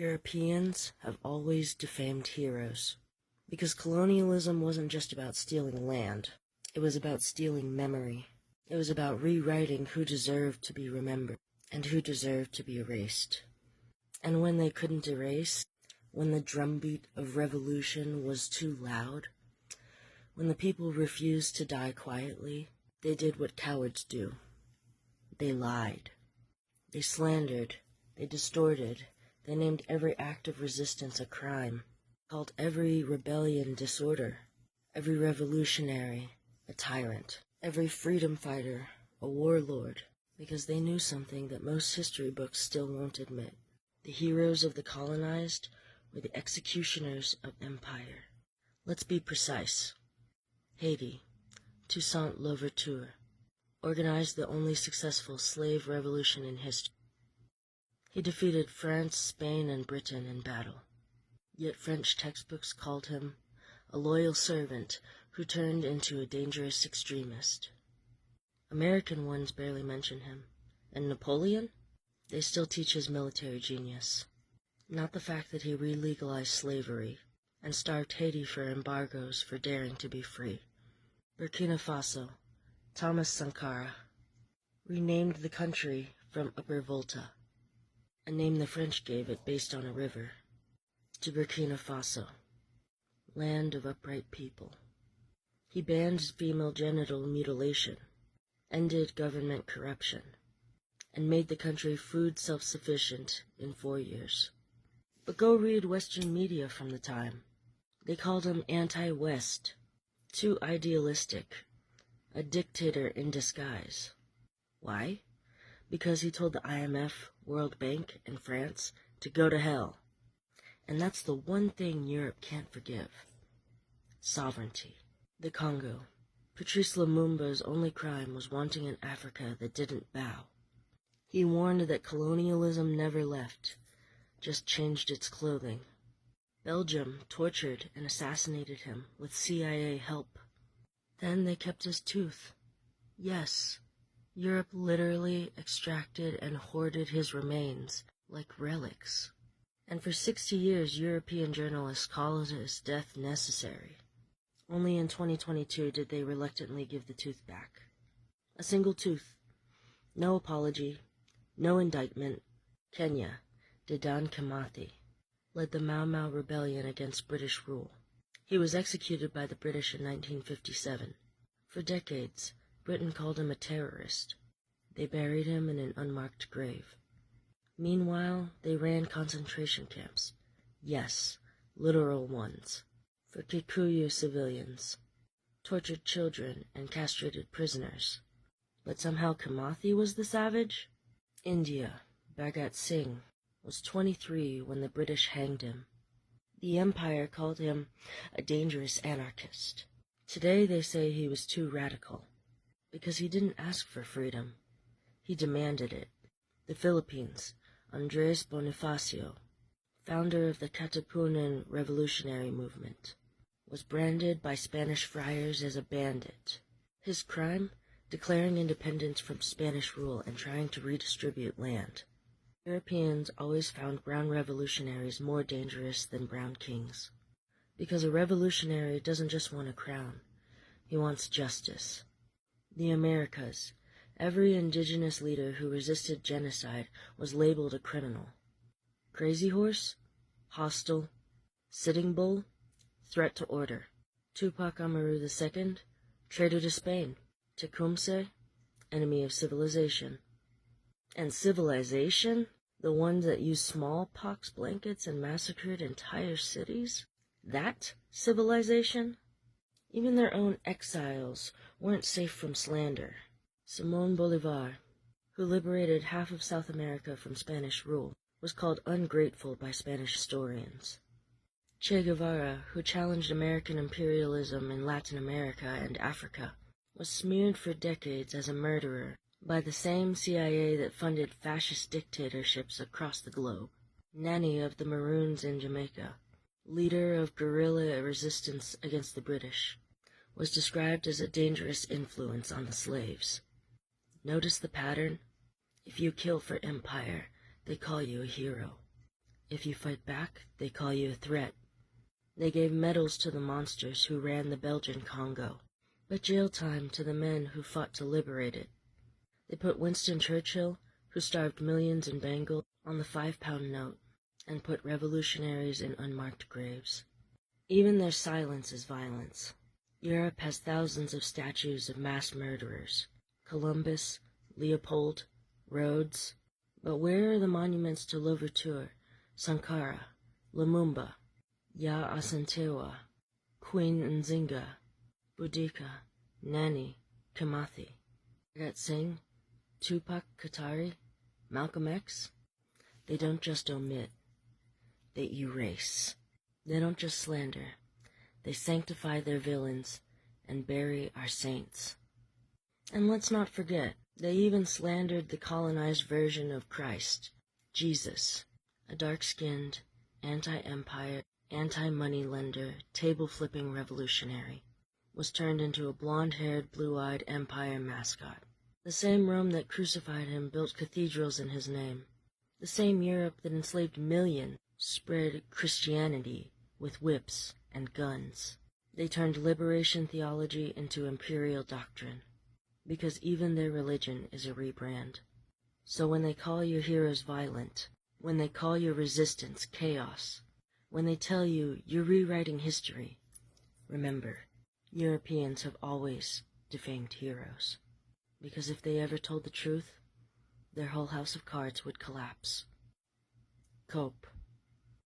Europeans have always defamed heroes, because colonialism wasn't just about stealing land. It was about stealing memory. It was about rewriting who deserved to be remembered and who deserved to be erased. And when they couldn't erase, when the drumbeat of revolution was too loud, when the people refused to die quietly, they did what cowards do. They lied. They slandered. They distorted. They named every act of resistance a crime, called every rebellion disorder, every revolutionary a tyrant, every freedom fighter a warlord, because they knew something that most history books still won't admit. The heroes of the colonized were the executioners of empire. Let's be precise. Haiti, Toussaint Louverture, organized the only successful slave revolution in history. He defeated France, Spain, and Britain in battle. Yet French textbooks called him a loyal servant who turned into a dangerous extremist. American ones barely mention him. And Napoleon? They still teach his military genius, not the fact that he re-legalized slavery and starved Haiti for embargoes for daring to be free. Burkina Faso, Thomas Sankara, renamed the country from Upper Volta, a name the French gave it based on a river, to Burkina Faso, land of upright people. He banned female genital mutilation, ended government corruption, and made the country food self-sufficient in 4 years. But go read Western media from the time. They called him anti-West, too idealistic, a dictator in disguise. Why? Because he told the IMF, World Bank, and France to go to hell. And that's the one thing Europe can't forgive. Sovereignty. The Congo. Patrice Lumumba's only crime was wanting an Africa that didn't bow. He warned that colonialism never left, just changed its clothing. Belgium tortured and assassinated him with CIA help. Then they kept his tooth. Yes, Europe literally extracted and hoarded his remains like relics. And for 60 years, European journalists called his death necessary. Only in 2022 did they reluctantly give the tooth back. A single tooth. No apology. No indictment. Kenya, Dedan Kimathi, led the Mau Mau rebellion against British rule. He was executed by the British in 1957. For decades, Britain called him a terrorist. They buried him in an unmarked grave. Meanwhile, they ran concentration camps. Yes, literal ones. For Kikuyu civilians, tortured children, and castrated prisoners. But somehow Kimathi was the savage? India, Bhagat Singh, was 23 when the British hanged him. The Empire called him a dangerous anarchist. Today they say he was too radical, because he didn't ask for freedom. He demanded it. The Philippines, Andres Bonifacio, founder of the Katipunan revolutionary movement, was branded by Spanish friars as a bandit. His crime? Declaring independence from Spanish rule and trying to redistribute land. Europeans always found brown revolutionaries more dangerous than brown kings. Because a revolutionary doesn't just want a crown, he wants justice. The Americas, every indigenous leader who resisted genocide was labeled a criminal. Crazy Horse? Hostile? Sitting Bull? Threat to order. Tupac Amaru II? Traitor to Spain. Tecumseh, enemy of civilization. And civilization? The ones that used smallpox blankets and massacred entire cities? That civilization? Even their own exiles weren't safe from slander. Simón Bolívar, who liberated half of South America from Spanish rule, was called ungrateful by Spanish historians. Che Guevara, who challenged American imperialism in Latin America and Africa, was smeared for decades as a murderer by the same CIA that funded fascist dictatorships across the globe. Nanny of the Maroons in Jamaica, leader of guerrilla resistance against the British, was described as a dangerous influence on the slaves. Notice the pattern? If you kill for empire, they call you a hero. If you fight back, they call you a threat. They gave medals to the monsters who ran the Belgian Congo, but jail time to the men who fought to liberate it. They put Winston Churchill, who starved millions in Bengal, on the 5-pound note, and put revolutionaries in unmarked graves. Even their silence is violence. Europe has thousands of statues of mass murderers: Columbus, Leopold, Rhodes. But where are the monuments to Louverture, Sankara, Lumumba, Ya Asantewa, Queen Nzinga, Boudica, Nani, Kimathi, Bhagat Singh, Tupac Katari, Malcolm X? They don't just omit, they erase. They don't just slander, they sanctify their villains and bury our saints. And let's not forget, they even slandered the colonized version of Christ, Jesus, a dark-skinned, anti-empire, anti-moneylender, table-flipping revolutionary, was turned into a blonde-haired, blue-eyed empire mascot. The same Rome that crucified him built cathedrals in his name. The same Europe that enslaved millions spread Christianity with whips and guns. They turned liberation theology into imperial doctrine, because even their religion is a rebrand. So when they call your heroes violent, when they call your resistance chaos, when they tell you you're rewriting history, remember, Europeans have always defamed heroes. Because if they ever told the truth, their whole house of cards would collapse. Cope.